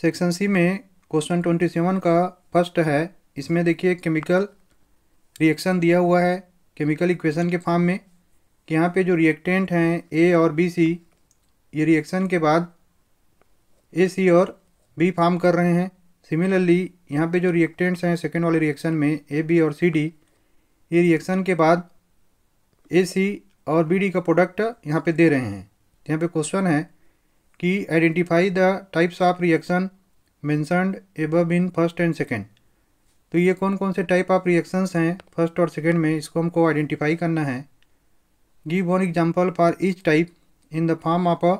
Section C में question 27 का first है। इसमें देखिए केमिकल रिएक्शन दिया हुआ है केमिकल इक्वेशन के फॉर्म में कि यहाँ पे जो रिएक्टेंट हैं ए और बी सी, ये रिएक्शन के बाद ए सी और बी फॉर्म कर रहे हैं। सिमिलरली यहाँ पे जो रिएक्टेंट्स हैं सेकेंड वाले रिएक्शन में ए बी और सी डी, ये रिएक्शन के बाद ए सी और बी डी का प्रोडक्ट यहाँ पे दे रहे हैं। यहाँ पे क्वेश्चन है कि identify the types of reaction mentioned above in first and second. तो ये कौन कौन से टाइप ऑफ रिएक्शंस हैं फर्स्ट और सेकेंड में, इसको हमको आइडेंटिफाई करना है। Give one example for each type in the form of a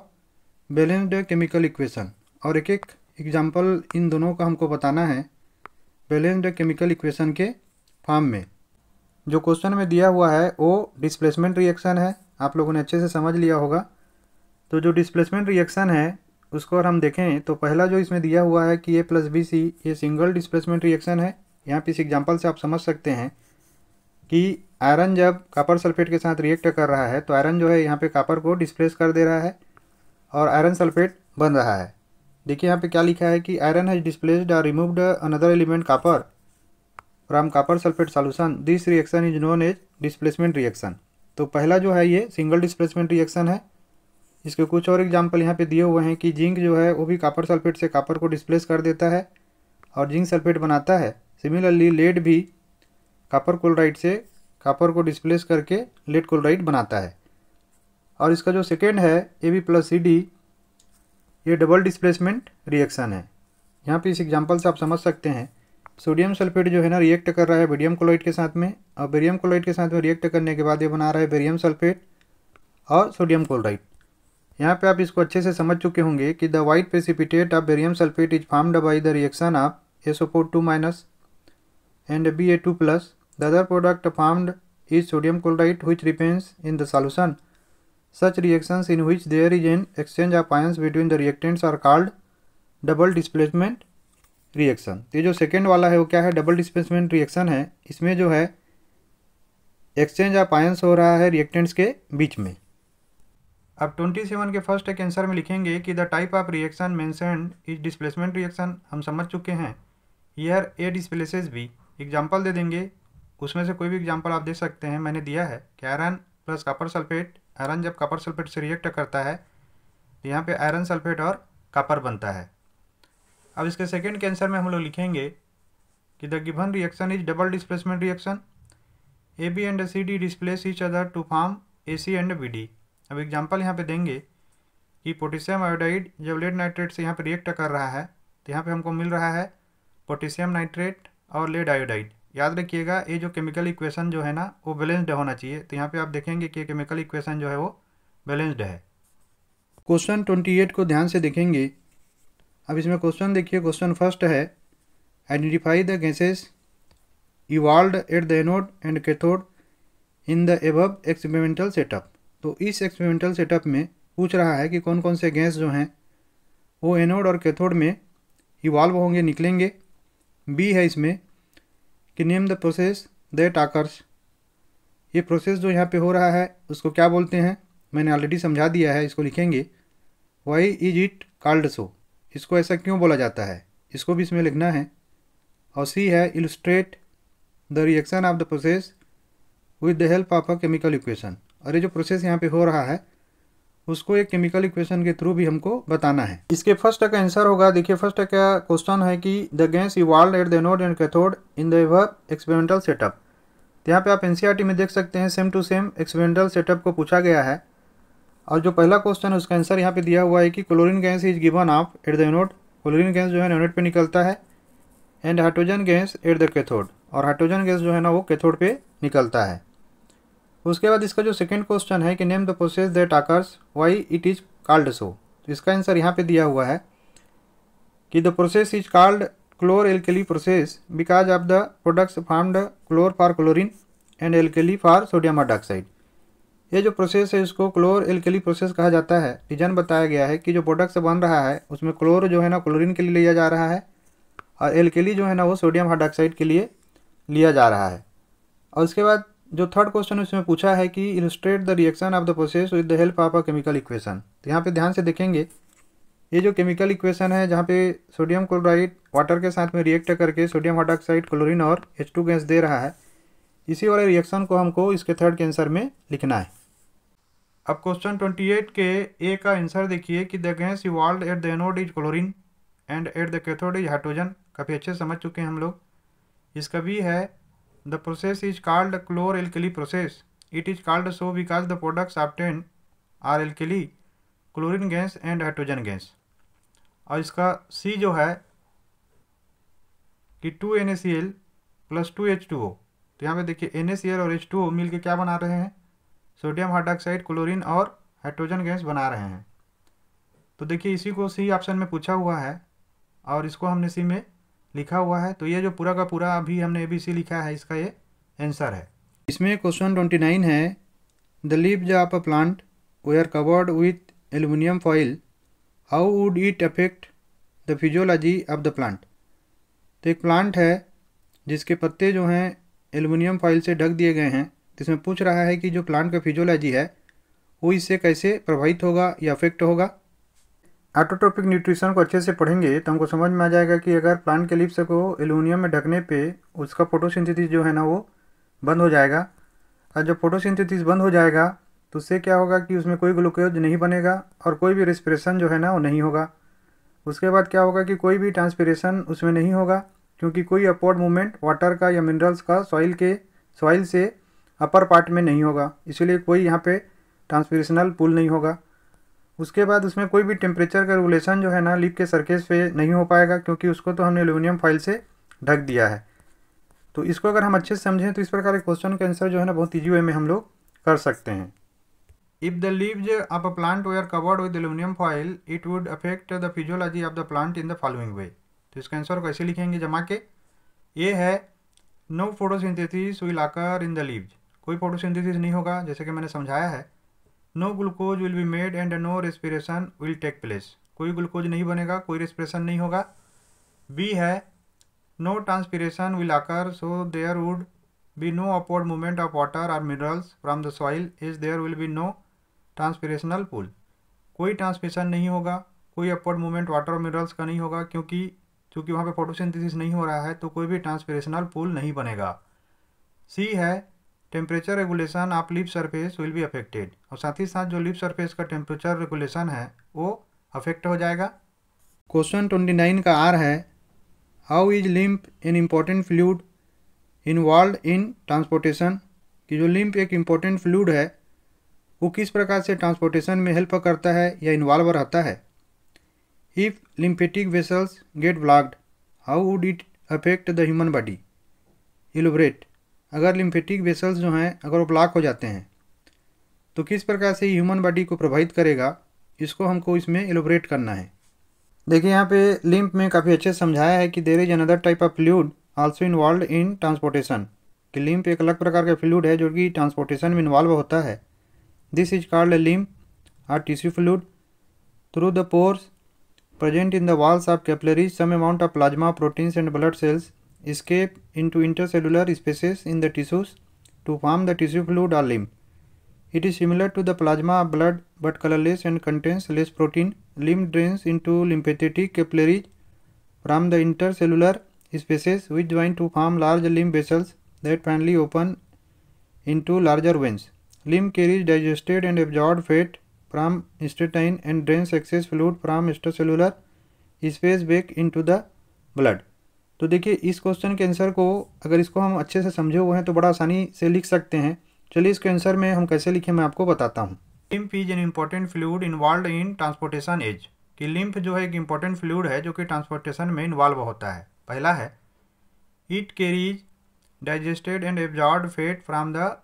balanced chemical equation. और एक एक एग्जांपल इन दोनों का हमको बताना है बैलेंस्ड केमिकल इक्वेशन के फॉर्म में। जो क्वेश्चन में दिया हुआ है वो डिस्प्लेसमेंट रिएक्शन है, आप लोगों ने अच्छे से समझ लिया होगा। तो जो डिस्प्लेसमेंट रिएक्शन है उसको अगर हम देखें तो पहला जो इसमें दिया हुआ है कि ए प्लस बी सी, ये सिंगल डिस्प्लेसमेंट रिएक्शन है। यहाँ पे इस एग्जांपल से आप समझ सकते हैं कि आयरन जब कॉपर सल्फेट के साथ रिएक्ट कर रहा है तो आयरन जो है यहाँ पे कॉपर को डिस्प्लेस कर दे रहा है और आयरन सल्फेट बन रहा है। देखिए यहाँ पे क्या लिखा है कि आयरन हैज डिस्प्लेस्ड और removed another element copper from copper sulphate solution, this reaction is known as displacement reaction. तो पहला जो है ये सिंगल डिस्प्लेसमेंट रिएक्शन है। इसके कुछ और एग्जांपल यहाँ पे दिए हुए हैं कि जिंक जो है वो भी कॉपर सल्फेट से कॉपर को डिस्प्लेस कर देता है और जिंक सल्फेट बनाता है। सिमिलरली लेड भी कॉपर क्लोराइड से कॉपर को डिस्प्लेस करके लेड क्लोराइड बनाता है। और इसका जो सेकेंड है A B plus C D, ये डबल डिस्प्लेसमेंट रिएक्शन है। यहाँ पे इस एग्जांपल से आप समझ सकते हैं सोडियम सल्फेट जो है ना रिएक्ट कर रहा है बेरियम क्लोराइड के साथ में, और बेरियम क्लोराइड के साथ में रिएक्ट करने के बाद ये बना रहा है बेरियम सल्फेट और सोडियम क्लोराइड। यहाँ पे आप इसको अच्छे से समझ चुके होंगे कि the white precipitate of barium sulphate is formed by the reaction of SO4 and Ba2+। The other product formed is sodium chloride which remains in the solution. Such reactions in which there is an exchange of ions between the reactants are called double displacement reaction. ये जो second वाला है वो क्या है, double displacement reaction है। इसमें जो है एक्सचेंज ऑफ आयंस हो रहा है रिएक्टेंट्स के बीच में। अब 27 के फर्स्ट एक आंसर में लिखेंगे कि the type of reaction mentioned is displacement reaction. हम समझ चुके हैं here A displaces B. Example दे देंगे, उसमें से कोई भी एग्जांपल आप दे सकते हैं। मैंने दिया है कि iron plus copper sulphate, iron जब कॉपर सल्फेट से रिएक्ट करता है तो यहाँ पे आयरन सल्फेट और कॉपर बनता है। अब इसके सेकेंड के आंसर में हम लोग लिखेंगे कि the given reaction is double displacement reaction. A B and C D displace each other to form A C and B D. अब एग्जांपल यहाँ पे देंगे कि पोटेशियम आयोडाइड जब लेड नाइट्रेट से यहाँ पे रिएक्ट कर रहा है तो यहाँ पे हमको मिल रहा है पोटेशियम नाइट्रेट और लेड आयोडाइड। याद रखिएगा ये जो केमिकल इक्वेशन जो है ना वो बैलेंस्ड होना चाहिए। तो यहाँ पे आप देखेंगे कि केमिकल इक्वेशन जो है वो बैलेंस्ड है। क्वेश्चन 28 को ध्यान से देखेंगे। अब इसमें क्वेश्चन देखिए, क्वेश्चन फर्स्ट है identify the gases evolved at the anode and cathode in the above experimental setup. तो इस एक्सपेरिमेंटल सेटअप में पूछ रहा है कि कौन कौन से गैस जो हैं वो एनोड और कैथोड में इवॉल्व होंगे, निकलेंगे। बी है इसमें कि name the process that occurs. ये प्रोसेस जो यहाँ पे हो रहा है उसको क्या बोलते हैं, मैंने ऑलरेडी समझा दिया है। इसको लिखेंगे why is it called so, इसको ऐसा क्यों बोला जाता है, इसको भी इसमें लिखना है। और सी है illustrate the reaction of the process with the help of a chemical equation. और ये जो प्रोसेस यहाँ पे हो रहा है उसको एक केमिकल इक्वेशन के थ्रू भी हमको बताना है। इसके फर्स्ट का आंसर होगा, देखिए फर्स्ट का क्वेश्चन है कि the gas evolved at the anode and cathode in the above experimental setup. तो यहाँ पे आप एनसीईआरटी में देख सकते हैं same to same experimental setup को पूछा गया है। और जो पहला क्वेश्चन है उसका आंसर यहाँ पे दिया हुआ है कि chlorine gas is given of eight the anode. Chlorine gas जो है एनोड पे निकलता है and hydrogen gas at the cathode, और हाइड्रोजन गैस जो है ना वो कैथोड पे निकलता है। उसके बाद इसका जो सेकंड क्वेश्चन है कि name the process that occurs why it is called so. तो इसका आंसर यहाँ पे दिया हुआ है कि the process is called chlor alkali process because of the products formed chlor for chlorine and alkali for sodium hydroxide. ये जो प्रोसेस है इसको क्लोर एल्केली प्रोसेस कहा जाता है। रीजन बताया गया है कि जो प्रोडक्ट्स बन रहा है उसमें क्लोर जो है ना क्लोरीन के लिए लिया जा रहा है और एल्केली जो है ना वो सोडियम हाइड्रोक्साइड के लिए लिया जा रहा है। और उसके बाद जो थर्ड क्वेश्चन उसमें पूछा है कि illustrate the reaction of the process with the help of a chemical equation. तो यहाँ पे ध्यान से देखेंगे ये जो केमिकल इक्वेशन है जहाँ पे सोडियम क्लोराइड वाटर के साथ में रिएक्ट करके सोडियम हाइड्रोक्साइड क्लोरीन और H2 गैस दे रहा है, इसी वाले रिएक्शन को हमको इसके थर्ड के आंसर में लिखना है। अब क्वेश्चन 28 के ए का आंसर देखिए कि the gas evolve eight the anode is chlorine and at the cathode is hydrogen. काफ़ी अच्छे समझ चुके हैं हम लोग। इसका भी है the process is called chlor alkali process, it is called so because the products obtain are alkali, chlorine gas and hydrogen gas. और इसका सी जो है कि 2NaCl प्लस 2H2O। तो यहाँ पे देखिए NaCl और H2O मिल के क्या बना रहे हैं, सोडियम हाइड्रोक्साइड क्लोरीन और हाइड्रोजन गैस बना रहे हैं। तो देखिए इसी को सी ऑप्शन में पूछा हुआ है और इसको हमने सी में लिखा हुआ है। तो ये जो पूरा का पूरा अभी हमने ABC लिखा है, इसका ये आंसर है। इसमें क्वेश्चन 29 है the leaves of a plant were covered with aluminium foil, how would it affect the physiology of the plant. तो एक प्लांट है जिसके पत्ते जो हैं एल्युमिनियम फॉइल से ढक दिए गए हैं। तो इसमें पूछ रहा है कि जो प्लांट का फिजियोलॉजी है वो इससे कैसे प्रभावित होगा या अफेक्ट होगा। ऑटोट्रोपिक न्यूट्रिशन को अच्छे से पढ़ेंगे तो हमको समझ में आ जाएगा कि अगर प्लांट के लीव्स को एल्युमिनियम में ढकने पे उसका फोटोसिंथेसिस जो है ना वो बंद हो जाएगा। और जब फोटोसिंथेसिस बंद हो जाएगा तो उससे क्या होगा कि उसमें कोई ग्लूकोज नहीं बनेगा और कोई भी रेस्पिरेशन जो है ना वो नहीं होगा। उसके बाद क्या होगा कि कोई भी ट्रांसपिरेशन उसमें नहीं होगा, क्योंकि कोई अपवर्ड मूवमेंट वाटर का या मिनरल्स का सॉइल से अपर पार्ट में नहीं होगा, इसीलिए कोई यहाँ पे ट्रांसपिरेशनल पुल नहीं होगा। उसके बाद उसमें कोई भी टेम्परेचर का रेगुलेशन जो है ना लीफ के सरफेस पे नहीं हो पाएगा, क्योंकि उसको तो हमने एल्युमिनियम फॉइल से ढक दिया है। तो इसको अगर हम अच्छे से समझें तो इस प्रकार के क्वेश्चन का आंसर जो है ना बहुत ईजी वे में हम लोग कर सकते हैं। If the leaves of a plant were covered with aluminium foil it would affect the physiology of the plant in the following way. तो इसका आंसर कैसे लिखेंगे जमा के, ये है no photosynthesis will occur in the leaves, कोई photosynthesis नहीं होगा जैसे कि मैंने समझाया है। No glucose will be made and no respiration will take place, कोई ग्लूकोज नहीं बनेगा, कोई रेस्पिरेशन नहीं होगा। बी है no transpiration will occur so there would be no upward movement of water और minerals from the soil as there will be no transpirational pull, कोई transpiration नहीं होगा, कोई अपवर्ड मूवमेंट वाटर और मिनरल्स का नहीं होगा, क्योंकि वहाँ पे फोटोसिंथेसिस नहीं हो रहा है तो कोई भी ट्रांसपिरेशनल पुल नहीं बनेगा। सी है temperature regulation of leaf surface will be affected, और साथ ही साथ जो लीफ सरफेस का टेम्परेचर रेगुलेशन है वो अफेक्ट हो जाएगा। क्वेश्चन 29 का आर है how is lymph N important fluid involve in transportation, कि जो लिम्फ एक इम्पॉर्टेंट फ्लूइड है वो किस प्रकार से ट्रांसपोर्टेशन में हेल्प करता है या इन्वॉल्व रहता है। If lymphatic vessels get blocked how would it affect the human body, elaborate. अगर लिम्फेटिक वेसल्स जो हैं अगर वो ब्लॉक हो जाते हैं तो किस प्रकार से ह्यूमन बॉडी को प्रभावित करेगा, इसको हमको इसमें इलोबरेट करना है। देखिए यहाँ पे लिम्फ में काफ़ी अच्छे से समझाया है कि there is another type of fluid also involve in transportation, कि लिम्फ एक अलग प्रकार का फ्लूइड है जो कि ट्रांसपोर्टेशन में इन्वॉल्व होता है। This is called lymph or tissue fluid. Through the pores present in the walls of capillaries, some amount of plasma, proteins and blood cells escape into intercellular spaces in the tissues to form the tissue fluid or lymph. It is similar to the plasma of blood but colorless and contains less protein. Lymph drains into lymphatic capillaries from the intercellular spaces which join to form large lymph vessels that finally open into larger veins. Lymph carries digested and absorbed fat from intestine and drains excess fluid from extracellular space back into the blood. तो देखिए इस question के answer को अगर इसको हम अच्छे से समझे हुए हैं तो बड़ा आसानी से लिख सकते हैं। चलिए इसके आंसर में हम कैसे लिखें मैं आपको बताता हूँ। Lymph is an important fluid involve in transportation as, कि लिम्फ जो है एक इम्पॉर्टेंट फ्लूइड है जो कि ट्रांसपोर्टेशन में इन्वॉल्व होता है। पहला है it carries digested and absorbed fat from the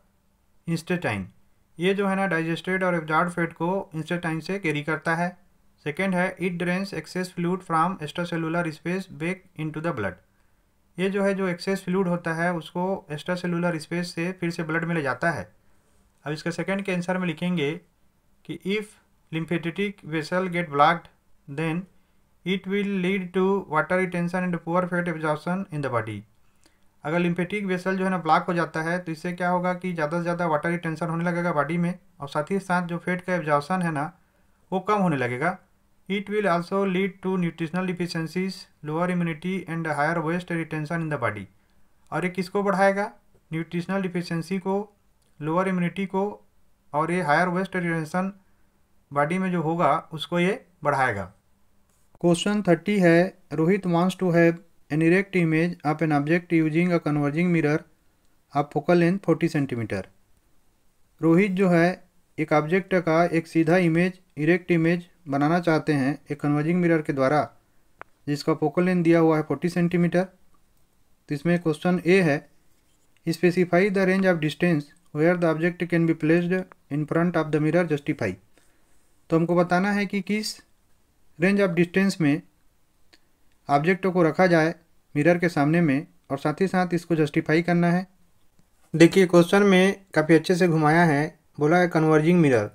intestine, ये जो है ना डाइजेस्टेड और एब्जॉर्ब्ड फैट को इंस्टेटाइन से कैरी करता है। सेकेंड है it drains access fluid from extracellular space back into the blood, ये जो है जो एक्सेस फ्लूइड होता है उसको एक्स्ट्रासेलुलर स्पेस से फिर से ब्लड में ले जाता है। अब इसका सेकेंड के आंसर में लिखेंगे कि if lymphatic vessel get blocked then it will lead to water retention and poor fat absorption in the body. अगर लिम्फेटिक वेसल जो है ना ब्लॉक हो जाता है तो इससे क्या होगा कि ज़्यादा से ज़्यादा वाटर रिटेंशन होने लगेगा बॉडी में, और साथ ही साथ जो फैट का एब्जॉर्प्शन है ना वो कम होने लगेगा। It will also lead to nutritional deficiencies, lower immunity and higher waste retention in the body. और ये किसको बढ़ाएगा? न्यूट्रिशनल डिफिशेंसी को, लोअर इम्यूनिटी को, और ये हायर वेस्ट रिटेंशन बॉडी में जो होगा उसको ये बढ़ाएगा। क्वेश्चन 30 है, Rohit wants to have an erect image of an object using a converging mirror of focal length 40 centimetre. Rohit जो है एक ऑब्जेक्ट का एक सीधा इमेज, इरेक्ट इमेज बनाना चाहते हैं एक कन्वर्जिंग मिरर के द्वारा, जिसका फोकल लेंथ दिया हुआ है 40 सेंटीमीटर। तो इसमें क्वेश्चन ए है, specify the range of distance where the object can be placed in front of the mirror, justify. तो हमको बताना है कि किस रेंज ऑफ डिस्टेंस में ऑब्जेक्ट को रखा जाए मिरर के सामने में, और साथ ही साथ इसको जस्टिफाई करना है। देखिए क्वेश्चन में काफ़ी अच्छे से घुमाया है, बोला है कन्वर्जिंग मिरर।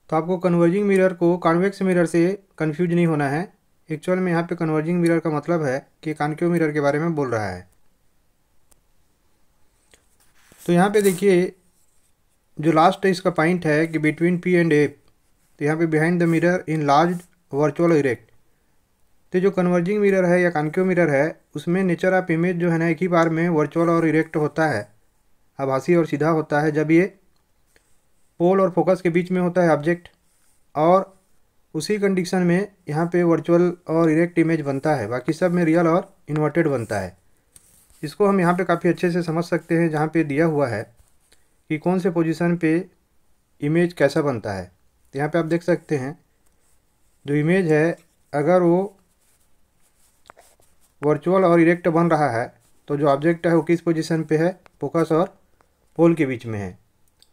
तो आपको कन्वर्जिंग मिरर को कॉन्वेक्स मिरर से कंफ्यूज नहीं होना है। एक्चुअल में यहाँ पे कन्वर्जिंग मिरर का मतलब है कि कॉन्केव मिरर के बारे में बोल रहा है। तो यहाँ पे देखिए जो लास्ट इसका पॉइंट है कि बिटवीन पी एंड ए, तो यहाँ पे behind the mirror in large virtual erect. तो जो कन्वर्जिंग मिरर है या कॉन्केव मिरर है उसमें नेचर ऑफ इमेज जो है ना एक ही बार में वर्चुअल और इरेक्ट होता है, आभासी और सीधा होता है। जब ये पोल और फोकस के बीच में होता है ऑब्जेक्ट, और उसी कंडीशन में यहाँ पे वर्चुअल और इरेक्ट इमेज बनता है, बाकी सब में रियल और इन्वर्टेड बनता है। इसको हम यहाँ पे काफ़ी अच्छे से समझ सकते हैं, जहाँ पे दिया हुआ है कि कौन से पोजीशन पे इमेज कैसा बनता है। तो यहाँ पे आप देख सकते हैं जो इमेज है अगर वो वर्चुअल और इरेक्ट बन रहा है तो जो ऑब्जेक्ट है वो किस पोजीशन पे है, फोकस और पोल के बीच में है।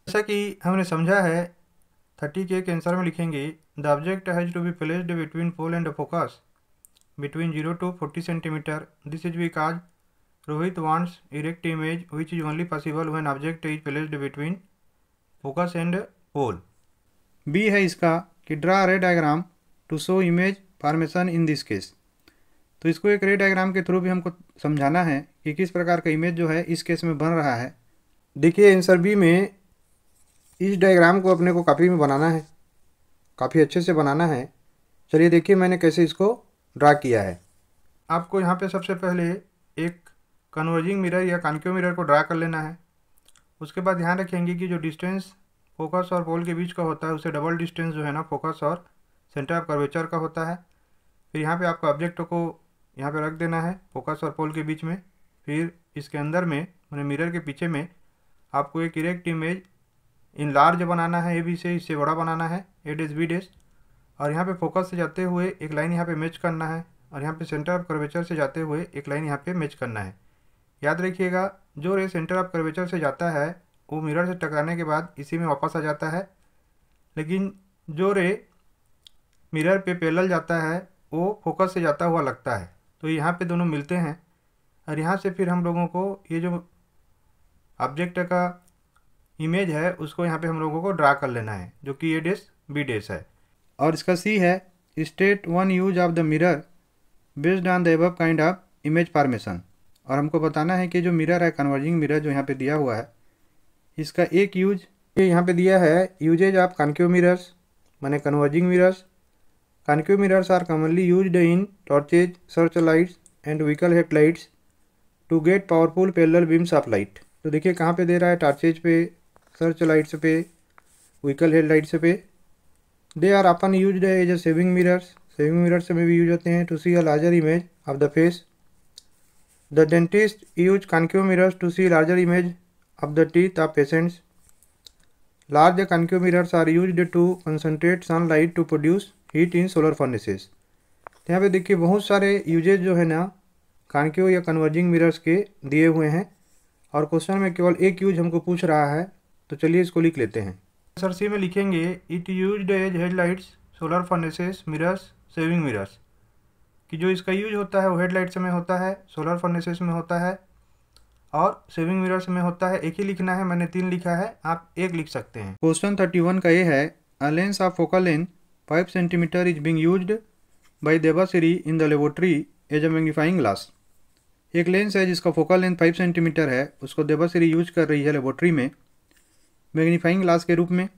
जैसा कि हमने समझा है 30 के आंसर में लिखेंगे the object has to be placed between pole and focus between 0 to 40 centimetre. This is because Rohit wants erect image which is only possible when object is placed between focus and pole. B है इसका कि draw ray diagram to show image formation in this case. तो इसको एक रे diagram के through भी हमको समझाना है कि किस प्रकार का इमेज जो है इस केस में बन रहा है। देखिए आंसर बी में इस डायग्राम को अपने को कॉपी में बनाना है, काफ़ी अच्छे से बनाना है। चलिए देखिए मैंने कैसे इसको ड्रा किया है। आपको यहाँ पे सबसे पहले एक कन्वर्जिंग मिरर या कॉन्केव मिरर को ड्रा कर लेना है। उसके बाद ध्यान रखेंगे कि जो डिस्टेंस फोकस और पोल के बीच का होता है उसे डबल डिस्टेंस जो है ना फोकस और सेंटर ऑफ कर्वेचर का होता है। फिर यहाँ पे आपको ऑब्जेक्ट को यहाँ पे रख देना है फोकस और पोल के बीच में। फिर इसके अंदर में मैंने मिरर के पीछे में आपको एक इरेक्ट इमेज इन लार्ज बनाना है, ए बी से इससे बड़ा बनाना है, ए डेस बी डेस। और यहाँ पे फोकस से जाते हुए एक लाइन यहाँ पे मैच करना है, और यहाँ पे सेंटर ऑफ कर्वेचर से जाते हुए एक लाइन यहाँ पे मैच करना है। याद रखिएगा जो रे सेंटर ऑफ कर्वेचर से जाता है वो मिरर से टकराने के बाद इसी में वापस आ जाता है, लेकिन जो रे मिरर पे पैरेलल जाता है वो फोकस से जाता हुआ लगता है। तो यहाँ पे दोनों मिलते हैं, और यहाँ से फिर हम लोगों को ये जो ऑब्जेक्ट का इमेज है उसको यहाँ पे हम लोगों को ड्रा कर लेना है, जो कि ए डेस बी डेस है। और इसका सी है state one use of the mirror based on the above kind of image formation. और हमको बताना है कि जो मिरर है कन्वर्जिंग मिरर जो यहाँ पे दिया हुआ है इसका एक यूज यहाँ पे दिया है यूजेज ऑफ कॉन्केव मिरर्स माने converging mirrors. Concave mirrors are commonly used in torches, search lights and vehicle headlights to get powerful parallel beams of light. तो देखिए कहाँ पे दे रहा है, टॉर्चेज पे, सर्च लाइट्स पे, व्हीकल हेडलाइट्स पे। They are often used as a shaving mirrors, shaving mirrors में भी यूज होते हैं to see a larger image of the face. The dentist use concave mirrors to see larger image of the teeth of patients. Large concave mirrors are used to concentrate sunlight to produce heat in solar furnaces. यहाँ पे देखिए बहुत सारे usage जो है ना concave या converging mirrors के दिए हुए हैं, और क्वेश्चन में केवल एक यूज हमको पूछ रहा है, तो चलिए इसको लिख लेते हैं। आंसर सी में लिखेंगे it used as headlights, solar furnaces, mirrors, shaving mirrors. कि जो इसका यूज होता है वो हेडलाइट्स में होता है, सोलर फर्नेसेस में होता है और सेविंग मिरर्स में होता है। एक ही लिखना है, मैंने 3 लिखा है, आप 1 लिख सकते हैं। क्वेश्चन 31 का ये है a lens of focal length 5 centimetre is being used by Devashree in the laboratory as a magnifying glass. एक लेंस है जिसका फोकल लेंथ 5 सेंटीमीटर है, उसको देवाश्री यूज कर रही है लेबोरेटरी में मैग्नीफाइंग ग्लास के रूप में।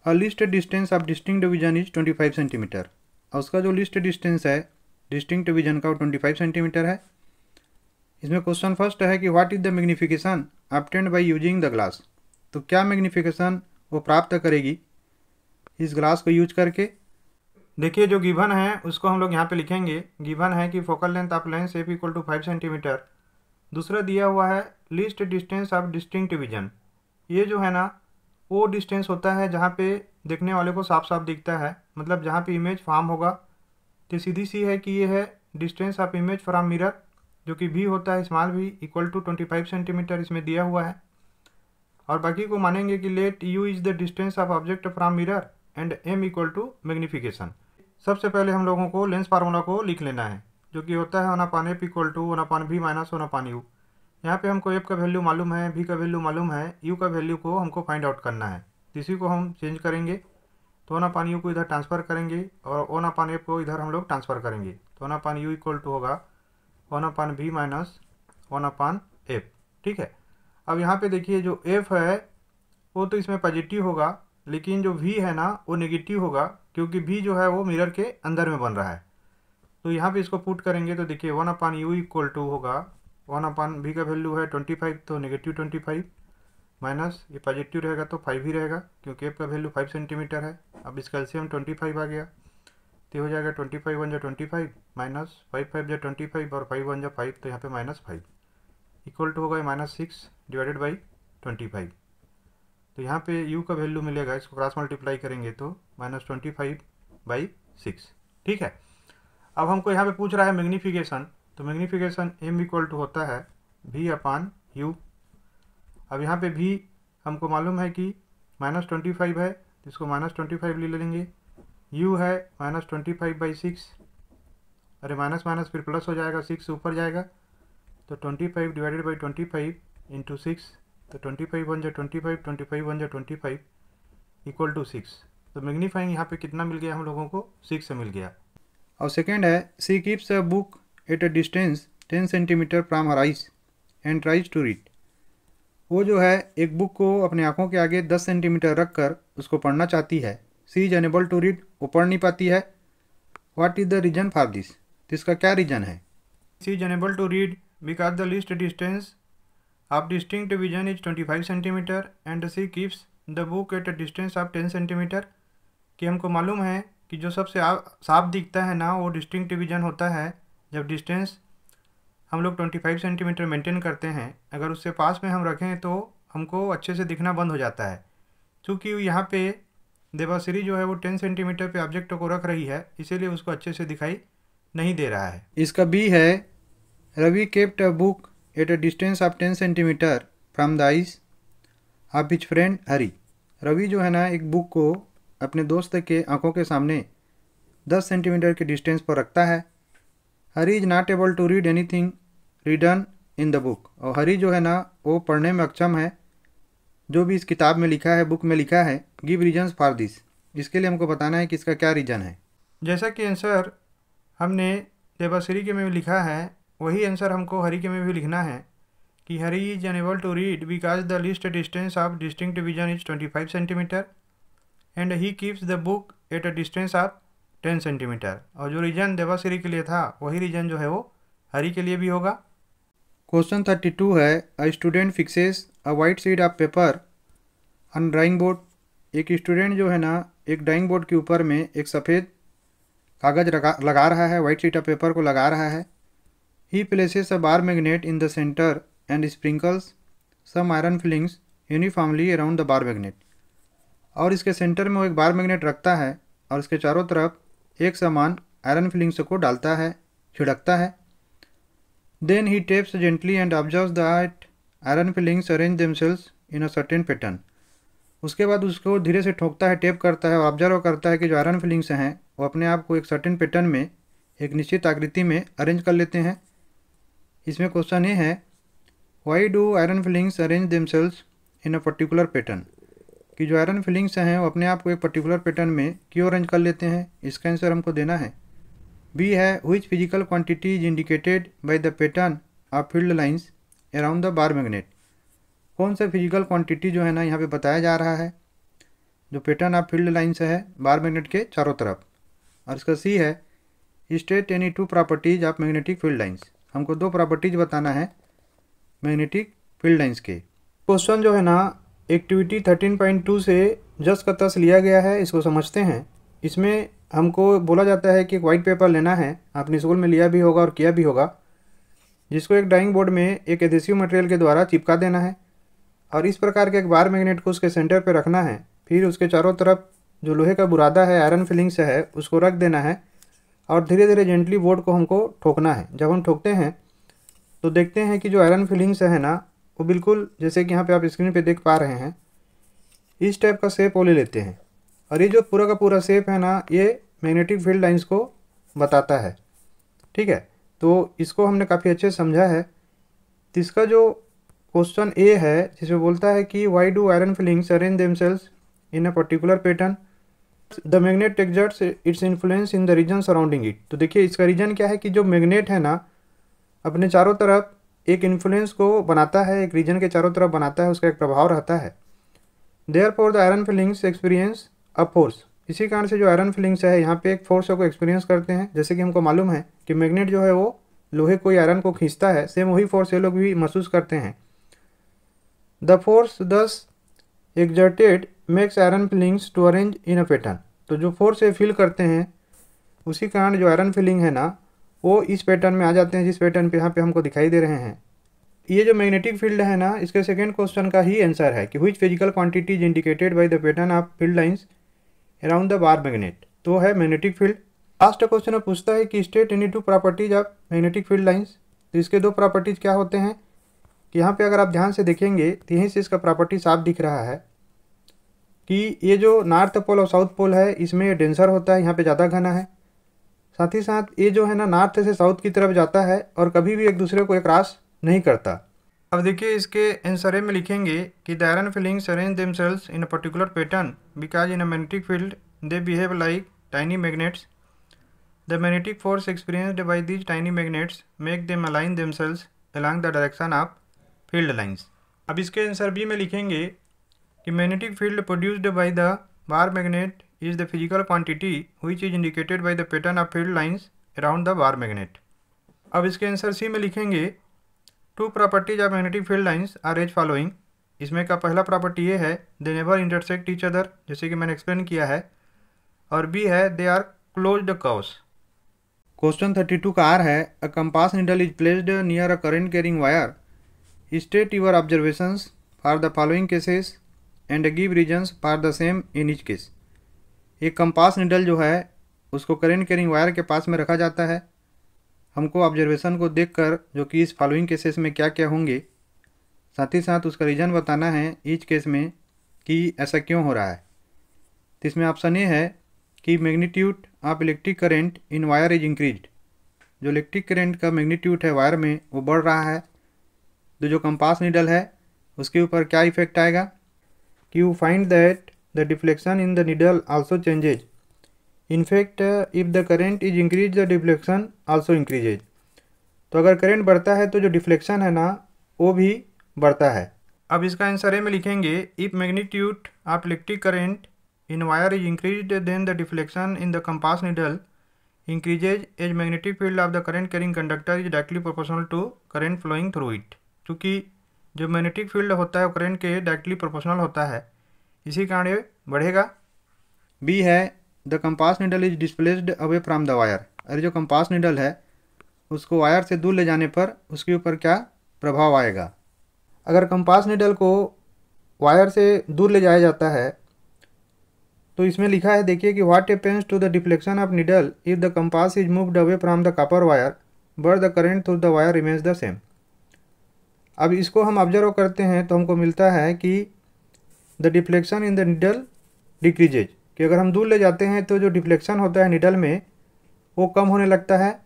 A list distance of distinct vision is 25 centimetre. और उसका जो लीस्ट डिस्टेंस है डिस्टिंक्ट विजन का वो 25 सेंटीमीटर है। इसमें क्वेश्चन फर्स्ट है कि what is the magnification obtained by using the glass. तो क्या मैग्नीफिकेशन वो प्राप्त करेगी इस ग्लास को यूज करके। देखिए जो गिवन है उसको हम लोग यहाँ पे लिखेंगे। गिवन है कि focal length of lens F equal to 5 centimetre. दूसरा दिया हुआ है least distance of distinct vision. ये जो है ना वो डिस्टेंस होता है जहाँ पे देखने वाले को साफ साफ दिखता है, मतलब जहाँ पे इमेज फॉर्म होगा। तो सीधी सी है कि ये है distance of image from mirror, जो कि भी होता है स्मॉल भी इक्वल टू 25 सेंटीमीटर इसमें दिया हुआ है। और बाकी को मानेंगे कि let u is the distance of object from mirror and M equal to magnification. सबसे पहले हम लोगों को लेंस फार्मूला को लिख लेना है, जो कि होता है 1/f equal to 1/v minus 1/u। यहाँ पे हमको एफ का वैल्यू मालूम है, भी का वैल्यू मालूम है, यू का वैल्यू को हमको फाइंड आउट करना है। इसी को हम चेंज करेंगे, तो 1/u को इधर ट्रांसफ़र करेंगे और 1/f को इधर हम लोग ट्रांसफ़र करेंगे। तो 1/u इक्वल टू होगा 1/v माइनस 1/f। ठीक है। अब यहाँ पे देखिए जो f है वो तो इसमें पॉजिटिव होगा, लेकिन जो v है ना वो नेगेटिव होगा, क्योंकि v जो है वो मिरर के अंदर में बन रहा है। तो यहाँ पे इसको पुट करेंगे तो देखिए 1/u इक्वल टू होगा 1/v का वैल्यू है 25, तो नेगेटिव 25 माइनस ये पॉजिटिव रहेगा तो 5 ही रहेगा, क्योंकि f का वैल्यू 5 सेंटीमीटर है। अब इसका एलसीएम 25 आ गया, तो हो जाएगा 25 1 जा 25 माइनस 5 5 जा 25 और 5 1 जा 5, तो यहाँ पे -5 इक्वल टू होगा -6 डिवाइडेड बाई 25। तो यहाँ पे u का वैल्यू मिलेगा, इसको क्रॉस मल्टीप्लाई करेंगे तो -25/6। ठीक है। अब हमको यहाँ पे पूछ रहा है मैग्नीफिकेशन, तो मैग्नीफिकेशन m इक्वल टू होता है v/u। अब यहाँ पे v हमको मालूम है कि -25 है, तो इसको -25 ले लेंगे। u है -25/6, अरे माइनस माइनस फिर प्लस हो जाएगा, 6 ऊपर जाएगा, तो 25 डिवाइडेड बाई 25 इंटू 6, तो 25 1 जा 25, 25 1 जा 25 इक्वल टू 6। तो मैग्नीफाइंग यहाँ पे कितना मिल गया हम लोगों को, 6 से मिल गया। और सेकेंड है she keeps a book at a distance 10 centimetre from her eyes and tries to read. वो जो है एक बुक को अपने आँखों के आगे 10 सेंटीमीटर रख कर उसको पढ़ना चाहती है। She is unable to read, वो पढ़ नहीं पाती है। What is the reason for this, तो इसका क्या रीजन है। She is unable to read because the least distance of distinct vision is 25 centimetre and she keeps the book at a distance of 10 centimetre. कि हमको मालूम है कि जो सबसे साफ दिखता है ना वो डिस्टिंक्ट विजन होता है जब डिस्टेंस हम लोग 25 सेंटीमीटर मेंटेन करते हैं। अगर उससे पास में हम रखें तो हमको अच्छे से दिखना बंद हो जाता है। क्योंकि यहाँ पे देवाश्री जो है वो 10 सेंटीमीटर पे ऑब्जेक्ट को रख रही है, इसीलिए उसको अच्छे से दिखाई नहीं दे रहा है। इसका बी है Ravi kept a book at a distance of 10 centimetre from the eyes of his friend Hari. Ravi जो है ना एक बुक को अपने दोस्त के आंखों के सामने 10 सेंटीमीटर के डिस्टेंस पर रखता है। Hari is not able to read anything written in the book. और हरी जो है ना वो पढ़ने में अक्षम है, जो भी इस किताब में लिखा है, बुक में लिखा है। गिव रीजन्स फॉर दिस, इसके लिए हमको बताना है कि इसका क्या रीजन है। जैसा कि आंसर हमने देवाश्री के में लिखा है वही आंसर हमको हरी के में भी लिखना है कि Hari is unable to read because the least distance of distinct vision is 25 centimetre and he keeps the book at a distance of 10 centimetre. और जो रीजन देवाश्री के लिए था वही रीजन जो है वो हरी के लिए भी होगा। क्वेश्चन 32 है a student fixes a white sheet of paper on drawing board. एक स्टूडेंट जो है ना एक ड्राइंग बोर्ड के ऊपर में एक सफ़ेद कागज़ लगा रहा है, वाइट शीट ऑफ पेपर को लगा रहा है। He places a bar magnet in the centre and sprinkles some iron filings uniformly around the bar magnet. और इसके सेंटर में वो एक बार मैग्नेट रखता है और इसके चारों तरफ एक समान आयरन फिलिंग्स को डालता है, छिड़कता है। Then he taps gently and observes that iron filings arrange themselves in a certain pattern. उसके बाद उसको धीरे से ठोकता है, टेप करता है और ऑब्जर्व करता है कि जो आयरन फिलिंग्स हैं वो अपने आप को एक सर्टेन पैटर्न में, एक निश्चित आकृति में अरेंज कर लेते हैं। इसमें क्वेश्चन ये है Y do iron filings arrange themselves in a particular pattern. कि जो आयरन फिलिंग्स हैं वो अपने आप को एक पर्टिकुलर पैटर्न में क्यों अरेंज कर लेते हैं, इसका आंसर हमको देना है। बी है which physical quantity is indicated by the pattern of field lines around the bar magnet. कौन सा फिजिकल क्वांटिटी जो है ना यहाँ पे बताया जा रहा है जो पैटर्न ऑफ फील्ड लाइंस है बार मैग्नेट के चारों तरफ। और इसका सी है state any two properties of magnetic field lines. हमको दो प्रॉपर्टीज बताना है मैग्नेटिक फील्ड लाइंस के। क्वेश्चन जो है ना एक्टिविटी 13.2 से जस का तस लिया गया है, इसको समझते हैं। इसमें हमको बोला जाता है कि एक वाइट पेपर लेना है, आपने स्कूल में लिया भी होगा और किया भी होगा, जिसको एक ड्राइंग बोर्ड में एक एडहेसिव मटेरियल के द्वारा चिपका देना है और इस प्रकार के एक बार मैग्नेट को उसके सेंटर पर रखना है। फिर उसके चारों तरफ जो लोहे का बुरादा है, आयरन फिलिंग से है, उसको रख देना है और धीरे धीरे जेंटली बोर्ड को हमको ठोकना है। जब हम ठोकते हैं तो देखते हैं कि जो आयरन फिलिंग से है ना, वो बिल्कुल जैसे कि यहाँ पे आप स्क्रीन पे देख पा रहे हैं, इस टाइप का शेप वो ले लेते हैं और ये जो पूरा का पूरा शेप है ना, ये मैग्नेटिक फील्ड लाइंस को बताता है। ठीक है, तो इसको हमने काफ़ी अच्छे से समझा है। तो इसका जो क्वेश्चन ए है, जिसमें बोलता है कि why do iron filings arrange themselves in a particular pattern, the magnet exerts its influence in the region surrounding it. तो देखिए इसका रीजन क्या है कि जो मैग्नेट है ना, अपने चारों तरफ एक इन्फ्लुएंस को बनाता है, एक रीजन के चारों तरफ बनाता है, उसका एक प्रभाव रहता है। Therefore the iron filings experience a force. इसी कारण से जो आयरन फिलिंग्स है यहाँ पे एक फोर्स को एक्सपीरियंस करते हैं। जैसे कि हमको मालूम है कि मैग्नेट जो है वो लोहे को आयरन को खींचता है, सेम वही फोर्स ये लोग भी महसूस करते हैं। The force thus exerted makes iron filings to arrange in a pattern. तो जो फोर्स ये फील करते हैं, उसी कारण जो आयरन फिलिंग है ना, वो इस पैटर्न में आ जाते हैं, जिस पैटर्न पे यहाँ पे हमको दिखाई दे रहे हैं। ये जो मैग्नेटिक फील्ड है ना, इसके सेकंड क्वेश्चन का ही आंसर है कि which physical quantity is indicated by the pattern of field lines around the bar magnet. तो है मैग्नेटिक फील्ड। लास्ट क्वेश्चन में पूछता है कि state any two properties of magnetic field lines. तो इसके दो प्रॉपर्टीज क्या होते हैं कि यहाँ पे अगर आप ध्यान से देखेंगे तो यहीं से इसका प्रॉपर्टी साफ दिख रहा है कि ये जो नॉर्थ पोल और साउथ पोल है, इसमें डेंसर होता है, यहाँ पे ज़्यादा घना है। साथ ही साथ ये जो है ना, नॉर्थ से साउथ की तरफ जाता है और कभी भी एक दूसरे को क्रॉस नहीं करता। अब देखिए इसके आंसर में लिखेंगे कि the iron filings arrange themselves in a particular pattern because in a magnetic field they behave like tiny magnets. The magnetic force experienced bye these tiny magnets make them align themselves along the direction of field lines. अब इसके answer B में लिखेंगे कि magnetic field produced by the bar magnet is the physical quantity which is indicated by the pattern of field lines around the bar magnet। अब इसके answer C में लिखेंगे two properties of magnetic field lines are as following. इसमें का पहला property ये है they never intersect each other, जैसे कि मैंने एक्सप्लेन किया है, और बी है they are closed curves. Question 32 का आर है a compass needle is placed near a current carrying wire, state your observations for the following cases and give reasons for the same in each case. एक compass needle जो है उसको current carrying wire के पास में रखा जाता है। हमको ऑब्जर्वेशन को देखकर जो कि इस फॉलोइंग केसेस में क्या क्या होंगे, साथ ही साथ उसका रीज़न बताना है ईच केस में कि ऐसा क्यों हो रहा है। तो इसमें ऑप्शन ए है कि magnitude of electric current in wire is increased. जो इलेक्ट्रिक करंट का मैग्नीट्यूड है वायर में वो बढ़ रहा है, तो जो कंपास निडल है उसके ऊपर क्या इफेक्ट आएगा कि you find that the deflection in the needle also changes. In fact, if the current is increased, the deflection also increases. तो अगर करंट बढ़ता है तो जो डिफ्लेक्शन है ना, वो भी बढ़ता है। अब इसका आंसर ए में लिखेंगे if magnitude of electric current in wire is increased then the deflection in the compass needle increases as magnetic field of the current carrying conductor is directly proportional to current flowing through it. क्योंकि जो magnetic field होता है वो current के directly proportional होता है, इसी कारण ये बढ़ेगा। बी है the compass needle is displaced away from the wire. अरे जो कंपास निडल है उसको वायर से दूर ले जाने पर उसके ऊपर क्या प्रभाव आएगा। अगर कंपास निडल को वायर से दूर ले जाया जाता है तो इसमें लिखा है, देखिए कि what happens to the deflection of needle if the compass is moved away from the copper wire but the current through the wire remains the same. अब इसको हम ऑब्जर्व करते हैं तो हमको मिलता है कि the deflection in the needle decreases, कि अगर हम दूर ले जाते हैं तो जो डिफ्लेक्शन होता है निडल में वो कम होने लगता है।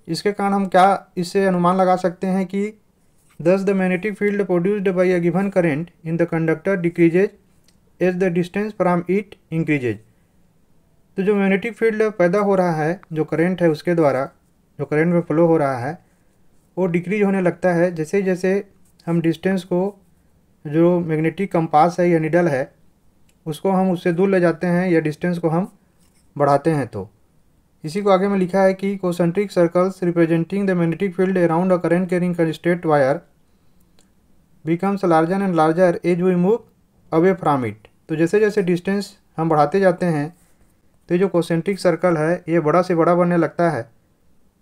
इसके कारण हम क्या इससे अनुमान लगा सकते हैं कि thus the magnetic field produced by a given current in the conductor decreases as the distance from it increases. तो जो मैग्नेटिक फील्ड पैदा हो रहा है, जो करंट है उसके द्वारा जो करंट में फ्लो हो रहा है, वो डिक्रीज होने लगता है जैसे जैसे हम डिस्टेंस को, जो मैग्नेटिक कंपास है या निडल है, उसको हम उससे दूर ले जाते हैं या डिस्टेंस को हम बढ़ाते हैं। तो इसी को आगे में लिखा है कि concentric circles representing the magnetic field around a current carrying constraint wire becomes larger and larger as we move away from it। तो जैसे जैसे डिस्टेंस हम बढ़ाते जाते हैं तो ये जो कॉन्सेंट्रिक सर्कल है ये बड़ा से बड़ा बनने लगता है।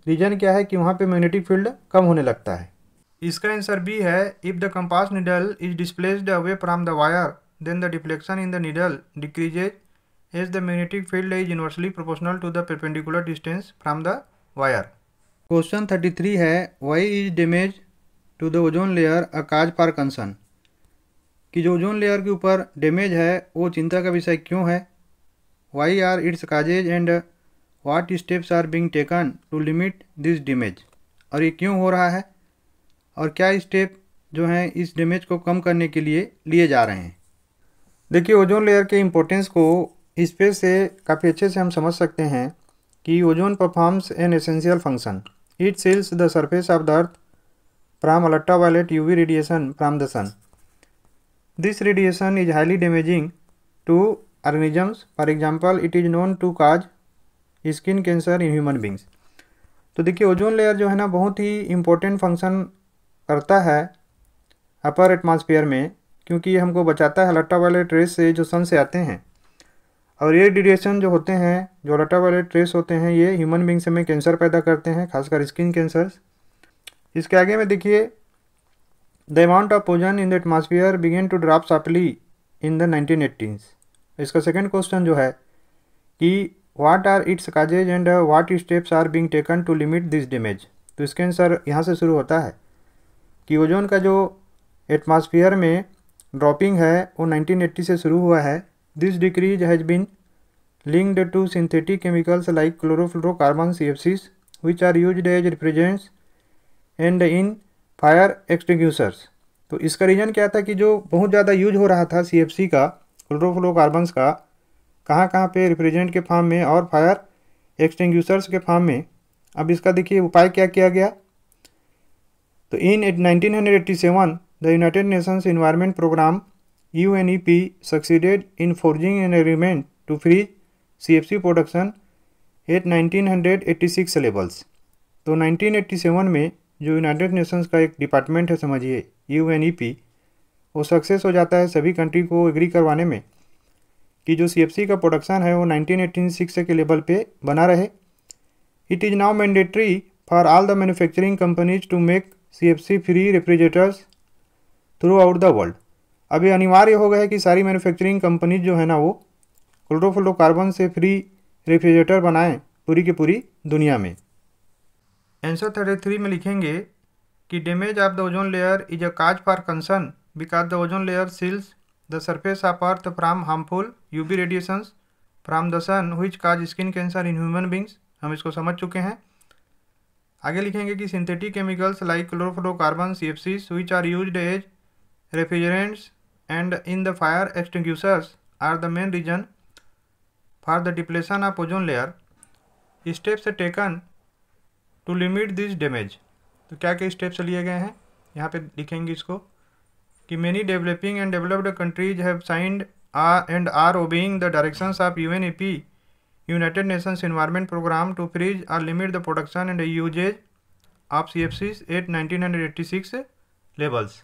रीजन क्या है कि वहाँ पे मैग्नेटिक फील्ड कम होने लगता है। इसका आंसर बी है, if the compass needle is displaced away from the wire then the deflection in the needle decreases as the magnetic field is inversely proportional to the perpendicular distance from the wire. Question 33 है, why is damage to the ozone layer a cause for concern. कि जो ozone layer के ऊपर damage है वो चिंता का विषय क्यों है। Why are its causes and what steps are being taken to limit this damage. और ये क्यों हो रहा है और क्या स्टेप जो हैं इस डैमेज को कम करने के लिए लिए जा रहे हैं। देखिए, ओजोन लेयर के इम्पोर्टेंस को स्पेस से काफ़ी अच्छे से हम समझ सकते हैं कि ozone performs an essential function. It shields the surface of the earth from ultraviolet UV radiation from the sun. This radiation is highly damaging to organisms. For example, it is known to cause skin cancer in human beings. तो देखिए, ozone layer जो है ना बहुत ही important function करता है upper atmosphere में, क्योंकि ये हमको बचाता है अल्ट्रावायलेट रेस से जो सन से आते हैं। और ये रेडिएशन जो होते हैं, जो अल्ट्रावायलेट रेस होते हैं, ये ह्यूमन बींग्स में कैंसर पैदा करते हैं, खासकर स्किन कैंसर्स। इसके आगे में देखिए, the amount of ozone in the atmosphere began to drop shortly in the 1980s। इसका सेकंड क्वेश्चन जो है कि what are its causes and what steps are being taken to limit this damage. तो इसके आंसर यहाँ से शुरू होता है कि ओजोन का जो एटमॉस्फेयर में ड्रॉपिंग है वो 1980 से शुरू हुआ है। This decrease has been linked to synthetic chemicals like chlorofluorocarbon CFCs which are used as refrigerants and in fire extinguishers। तो इसका रीज़न क्या था कि जो बहुत ज़्यादा यूज हो रहा था CFC का, क्लोरोफ्लोरोकार्बन्स का, कहाँ कहाँ पे रिफ्रिजरेंट के फॉर्म में और फायर एक्सटिंग्विशर्स के फॉर्म में। अब इसका देखिए उपाय क्या किया गया। तो in 1987 the United Nations Environment Programme UNEP succeeded in forging an agreement to freeze CFC production at 1986 levels. तो 1987 में जो यूनाइटेड नेशंस का एक डिपार्टमेंट है, समझिए UNEP, वो सक्सेस हो जाता है सभी कंट्री को एग्री करवाने में कि जो CFC का प्रोडक्शन है वो 1986 के लेवल पे बना रहे। It is now mandatory for all the manufacturing companies to make CFC free refrigerators throughout the world. अब ये अनिवार्य हो गया है कि सारी मैन्युफैक्चरिंग कंपनीज जो है ना वो क्लोरोफ्लोरोकार्बन से फ्री रेफ्रिजरेटर बनाएं पूरी की पूरी दुनिया में। आंसर 33 में लिखेंगे कि damage of the ozone layer is a cause for concern because the ozone layer shields the surface of earth from harmful UV radiations from the sun which cause skin cancer in human beings. हम इसको समझ चुके हैं। आगे लिखेंगे कि synthetic chemicals like chlorofluorocarbon CFCs which are used as refrigerants and in the fire extinguishers are the main reason for the depletion of ozone layer। steps taken to limit this damage। तो क्या क्या steps लिए गए हैं यहाँ पे लिखेंगे इसको कि many developing and developed countries have signed and are obeying the directions of UNEP United Nations Environment Program to freeze or limit the production and usage of CFCs at 1986 levels।